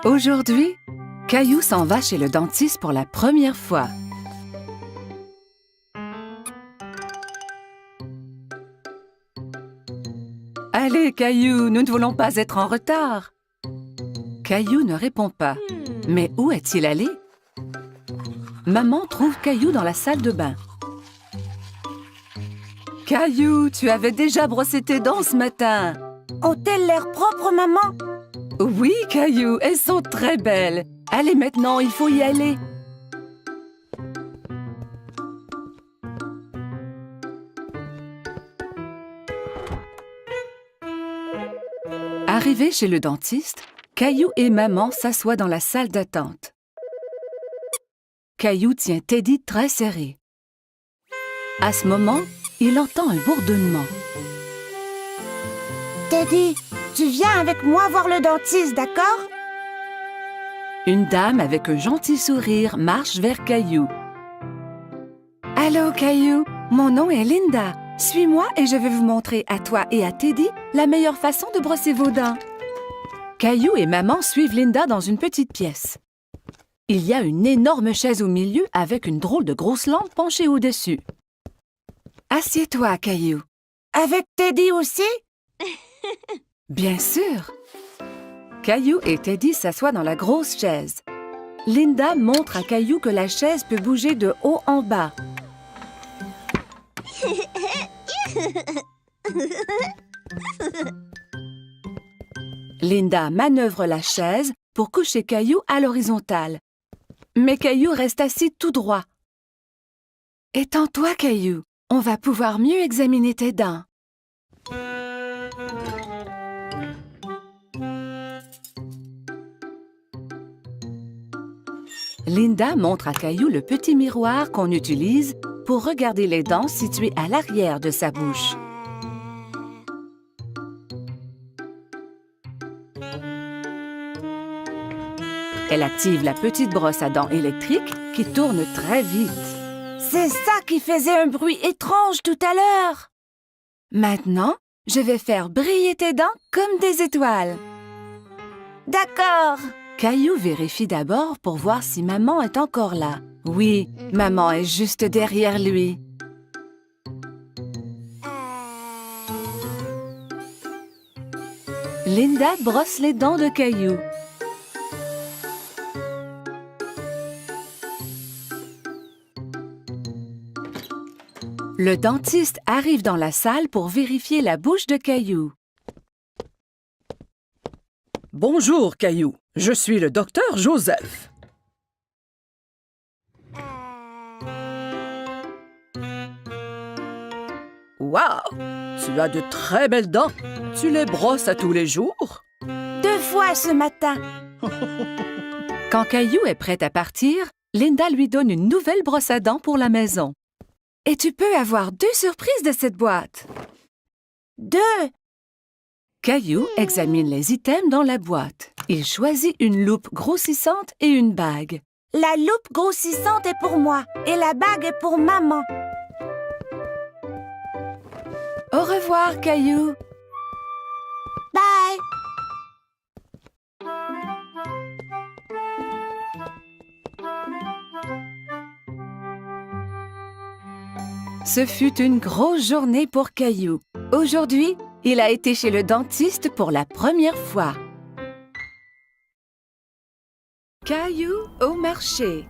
Aujourd'hui, Caillou s'en va chez le dentiste pour la première fois. Allez, Caillou, nous ne voulons pas être en retard. Caillou ne répond pas. Mais où est-il allé? Maman trouve Caillou dans la salle de bain. Caillou, tu avais déjà brossé tes dents ce matin. Ont-elles l'air propres, maman? Oui, Caillou, elles sont très belles. Allez, maintenant, il faut y aller. Arrivés chez le dentiste, Caillou et maman s'assoient dans la salle d'attente. Caillou tient Teddy très serré. À ce moment, il entend un bourdonnement. Teddy, tu viens avec moi voir le dentiste, d'accord? Une dame avec un gentil sourire marche vers Caillou. « Allô, Caillou, mon nom est Linda. Suis-moi et je vais vous montrer à toi et à Teddy la meilleure façon de brosser vos dents. » Caillou et maman suivent Linda dans une petite pièce. Il y a une énorme chaise au milieu avec une drôle de grosse lampe penchée au-dessus. « Assieds-toi, Caillou. »« Avec Teddy aussi? » Bien sûr. Caillou et Teddy s'assoient dans la grosse chaise. Linda montre à Caillou que la chaise peut bouger de haut en bas. Linda manœuvre la chaise pour coucher Caillou à l'horizontale. Mais Caillou reste assis tout droit. « Étends-toi, Caillou. On va pouvoir mieux examiner tes dents. » Linda montre à Caillou le petit miroir qu'on utilise pour regarder les dents situées à l'arrière de sa bouche. Elle active la petite brosse à dents électrique qui tourne très vite. C'est ça qui faisait un bruit étrange tout à l'heure. Maintenant, je vais faire briller tes dents comme des étoiles. D'accord. Caillou vérifie d'abord pour voir si maman est encore là. Oui, maman est juste derrière lui. Linda brosse les dents de Caillou. Le dentiste arrive dans la salle pour vérifier la bouche de Caillou. Bonjour, Caillou. Je suis le docteur Joseph. Waouh! Tu as de très belles dents. Tu les brosses à tous les jours? 2 fois ce matin. Quand Caillou est prêt à partir, Linda lui donne une nouvelle brosse à dents pour la maison. Et tu peux avoir 2 surprises de cette boîte. 2. Caillou examine les items dans la boîte. Il choisit une loupe grossissante et une bague. La loupe grossissante est pour moi et la bague est pour maman. Au revoir, Caillou. Bye. Ce fut une grosse journée pour Caillou. Aujourd'hui, il a été chez le dentiste pour la première fois. Caillou au marché.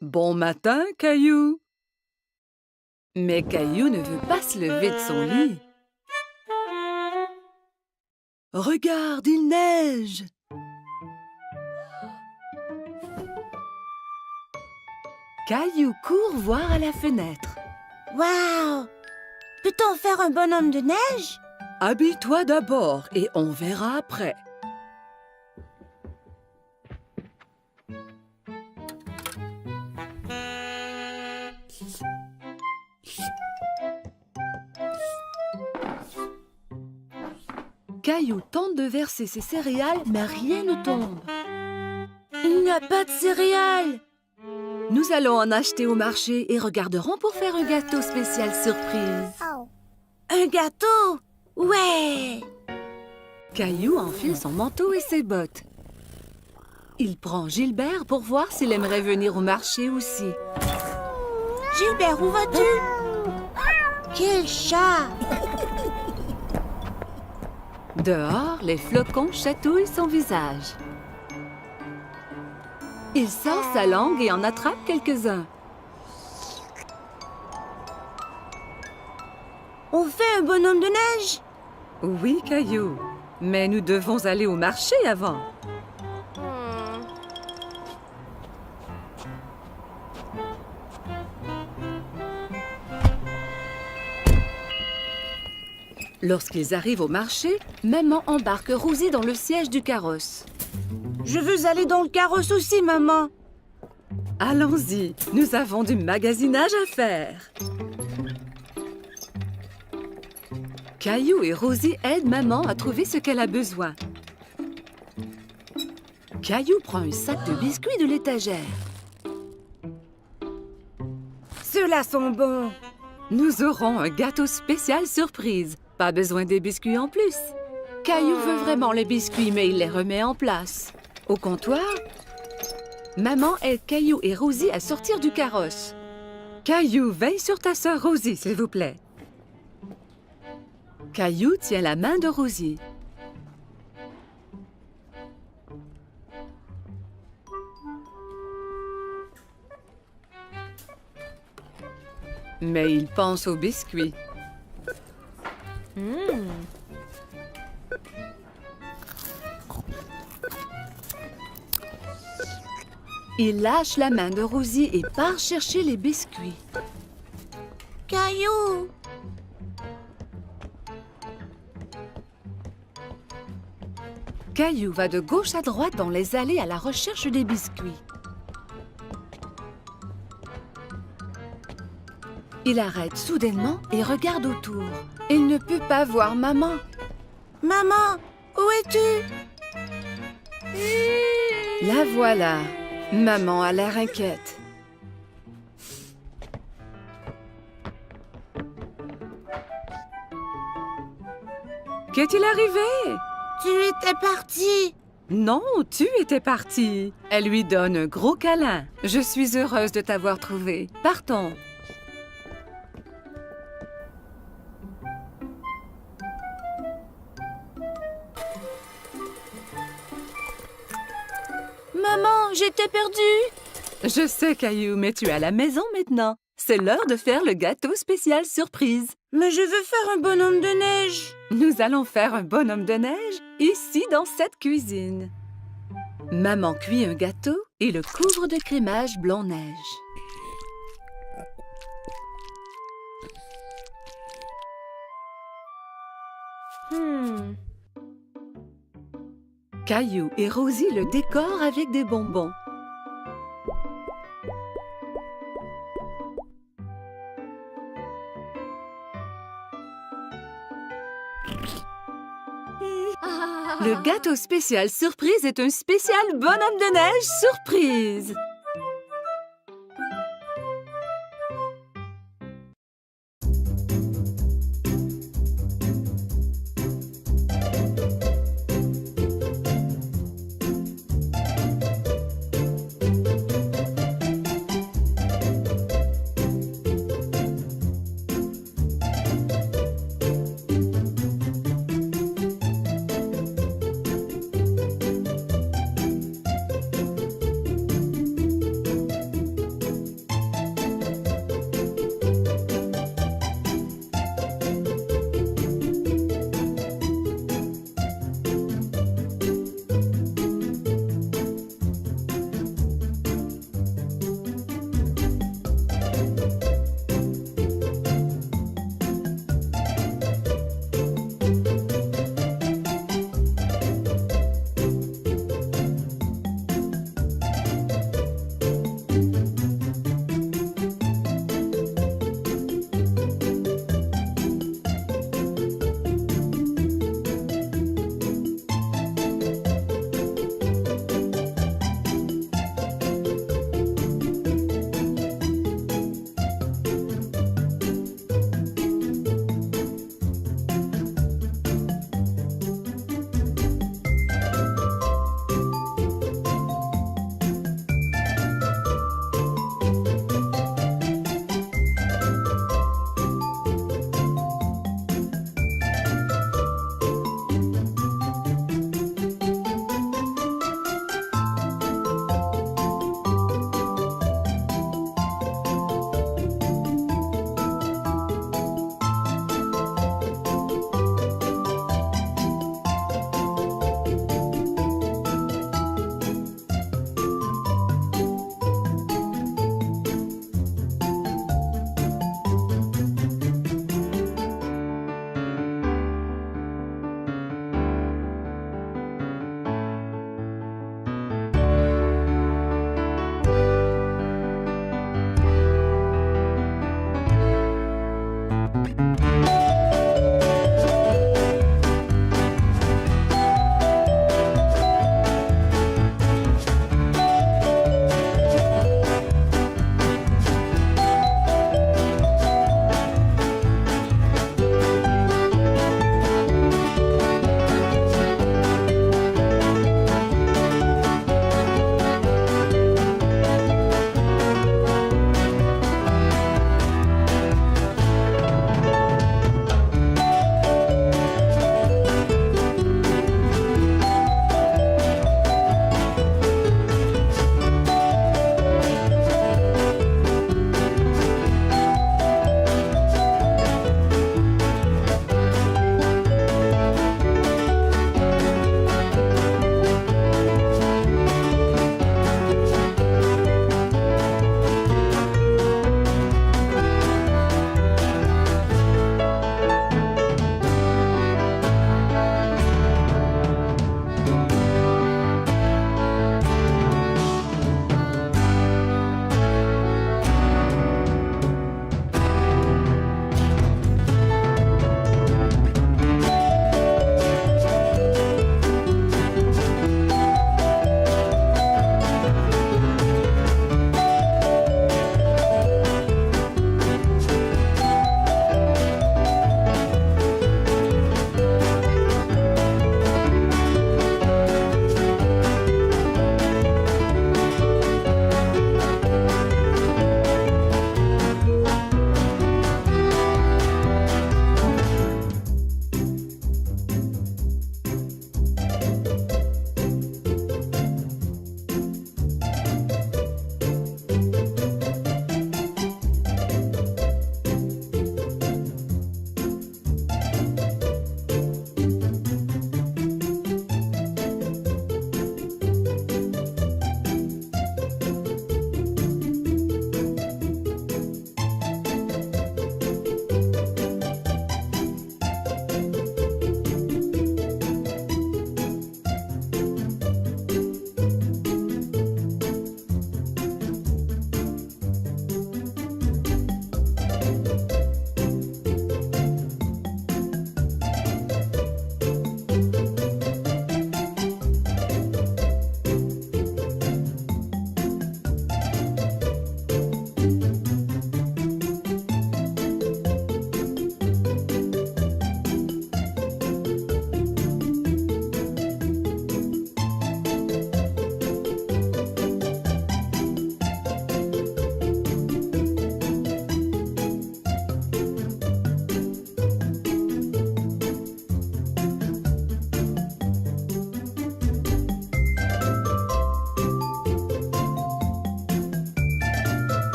Bon matin, Caillou. Mais Caillou ne veut pas se lever de son lit. Regarde, il neige. Caillou court voir à la fenêtre. Wow! Peut-on faire un bonhomme de neige? Habille-toi d'abord et on verra après. Caillou tente de verser ses céréales, mais rien ne tombe. Il n'y a pas de céréales. Nous allons en acheter au marché et regarderons pour faire un gâteau spécial surprise. Un gâteau? Ouais! Caillou enfile son manteau et ses bottes. Il prend Gilbert pour voir s'il aimerait venir au marché aussi. Gilbert, où vas-tu? Quel chat! Dehors, les flocons chatouillent son visage. Il sort sa langue et en attrape quelques-uns. On fait un bonhomme de neige? Oui, Caillou, mais nous devons aller au marché avant. Lorsqu'ils arrivent au marché, maman embarque Rosie dans le siège du carrosse. Je veux aller dans le carrosse aussi, maman. Allons-y, nous avons du magasinage à faire. Caillou et Rosie aident maman à trouver ce qu'elle a besoin. Caillou prend un sac de biscuits de l'étagère. Ceux-là sont bons. Nous aurons un gâteau spécial surprise. Pas besoin des biscuits en plus. Caillou veut vraiment les biscuits, mais il les remet en place. Au comptoir, maman aide Caillou et Rosie à sortir du carrosse. Caillou, veille sur ta sœur Rosie, s'il vous plaît. Caillou tient la main de Rosie. Mais il pense aux biscuits. Il lâche la main de Rosie et part chercher les biscuits. Caillou! Caillou va de gauche à droite dans les allées à la recherche des biscuits. Il arrête soudainement et regarde autour. Il ne peut pas voir maman. Maman, où es-tu? La voilà. Maman a l'air inquiète. Qu'est-il arrivé? Tu étais partie. Non, tu étais partie. Elle lui donne un gros câlin. Je suis heureuse de t'avoir trouvé. Partons. Maman, j'étais perdue. Je sais, Caillou, mais tu es à la maison maintenant. C'est l'heure de faire le gâteau spécial surprise. Mais je veux faire un bonhomme de neige. Nous allons faire un bonhomme de neige ici dans cette cuisine. Maman cuit un gâteau et le couvre de crémage blanc-neige. Caillou et Rosie le décorent avec des bonbons. Le gâteau spécial surprise est un spécial bonhomme de neige surprise.